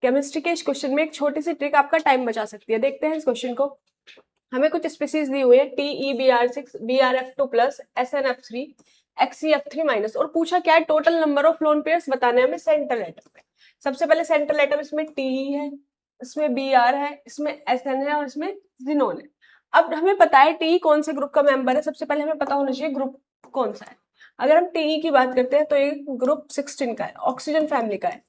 Chemistry के इस question में एक छोटी सी ट्रिक आपका टाइम बचा सकती है। देखते हैं इस क्वेश्चन को। हमें कुछ स्पीसीज दी हुई है TeBr6 Br(F2+) SnF3 XeF3- और पूछा क्या है, total number of lone pairs बताने हमें सेंट्रल एटम पे। सबसे पहले सेंट्रल एटम इसमें Te है, इसमें Br है, इसमें Sn है और इसमें जिनोन है। अब हमें पता है Te कौन से ग्रुप का मेंबर है, सबसे पहले हमें पता होना चाहिए ग्रुप कौन सा है। अगर हम Te की बात करते हैं तो ये ग्रुप 16 का है, ऑक्सीजन फैमिली का है।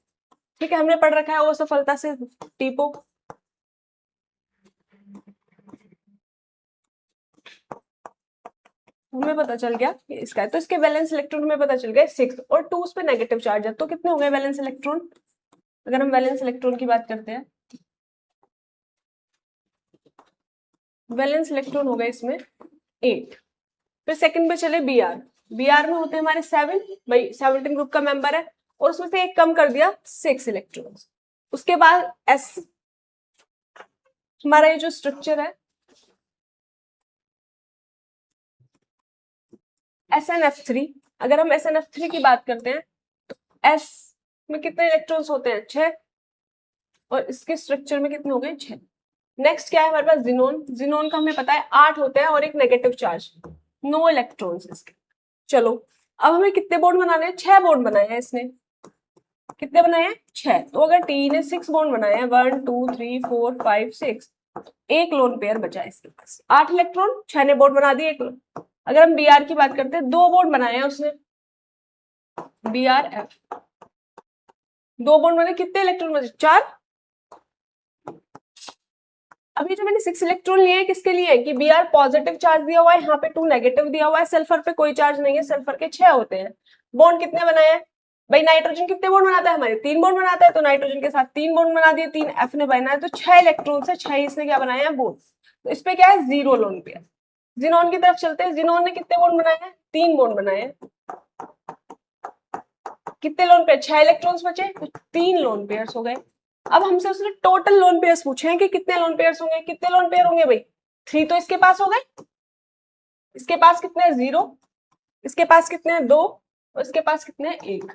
ठीक है, हमने पढ़ रखा है वो सफलता से टीपो। हमें पता चल गया कि इसका है, तो इसके वैलेंस इलेक्ट्रॉन हमें पता चल गया 6 और 2 उस पे नेगेटिव चार्ज है, तो कितने हो गए वैलेंस इलेक्ट्रॉन। अगर हम वैलेंस इलेक्ट्रॉन की बात करते हैं, वैलेंस इलेक्ट्रॉन हो गए इसमें 8। फिर सेकंड पे चले Br में होते हैं हमारे 7, भाई 17 ग्रुप का मेंबर है और उसमें से एक कम कर दिया 6 इलेक्ट्रॉन्स। उसके बाद S, हमारा ये जो स्ट्रक्चर है SnF3, अगर हम SnF3 की बात करते हैं तो S में कितने इलेक्ट्रॉन्स होते हैं 6 और इसके स्ट्रक्चर में कितने हो गए 6। नेक्स्ट क्या है हमारे पास जिनोन का हमें पता है 8 होते हैं और एक नेगेटिव चार्ज, 9 इलेक्ट्रॉन्स इसके। चलो अब हमें कितने बॉन्ड बनाने हैं, 6 बॉन्ड बनाए हैं इसने। कितने बनाए हैं 6, तो अगर T ने 6 बॉन्ड बनाए हैं 1 2 3 4 5 6, एक लोन पेयर बचा है इसके पास। 8 इलेक्ट्रॉन, 6 ने बॉन्ड बना दिए एक लोन। अगर हम Br की बात करते हैं 2 बॉन्ड बनाए हैं उसने, BrF, 2 बॉन्ड बने, कितने इलेक्ट्रॉन बचे 4। अभी जो मैंने 6 इलेक्ट्रॉन लिए किसके लिए है कि Br पॉजिटिव चार्ज दिया हुआ है, यहाँ पे 2 नेगेटिव दिया हुआ है, सल्फर पे कोई चार्ज नहीं है, सल्फर के 6 होते हैं। बॉन्ड कितने बनाए हैं भाई, नाइट्रोजन कितने बॉन्ड बनाता है हमारे 3 बॉन्ड बनाता है, तो नाइट्रोजन के साथ 3 बॉन्ड बना दिए, 3 F ने बनाया है, तो 6 इलेक्ट्रॉन से 6 इसने क्या बनाया है बॉन्ड। तो इस पे क्या है 0 लोन पेयर। जिनोन की तरफ चलते हैं, जिनोन ने कितने बॉन्ड बनाए हैं 3 बॉन्ड बनाए हैं। कितने लोन पेयर 6 इलेक्ट्रॉन्स बचे, तो 3 लोन पेयर्स हो गए। अब हमसे उसने टोटल लोन पेयर्स पूछे हैं कि कितने लोन पेयर्स होंगे, कितने लोन पेयर होंगे भाई 3 तो इसके पास हो गए, इसके पास कितने हैं 0, इसके पास कितने हैं 2 और इसके पास कितने हैं 1,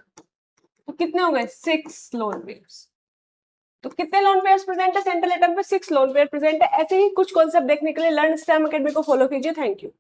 तो कितने हो गए 6 लोन पेयर्स। तो कितने लोन पेयर्स प्रेजेंट है सेंट्रल एटम पे, 6 लोन पेयर प्रेजेंट है। ऐसे ही कुछ कॉन्सेप्ट देखने के लिए लर्न स्टेम अकेडमी को फॉलो कीजिए। Thank you.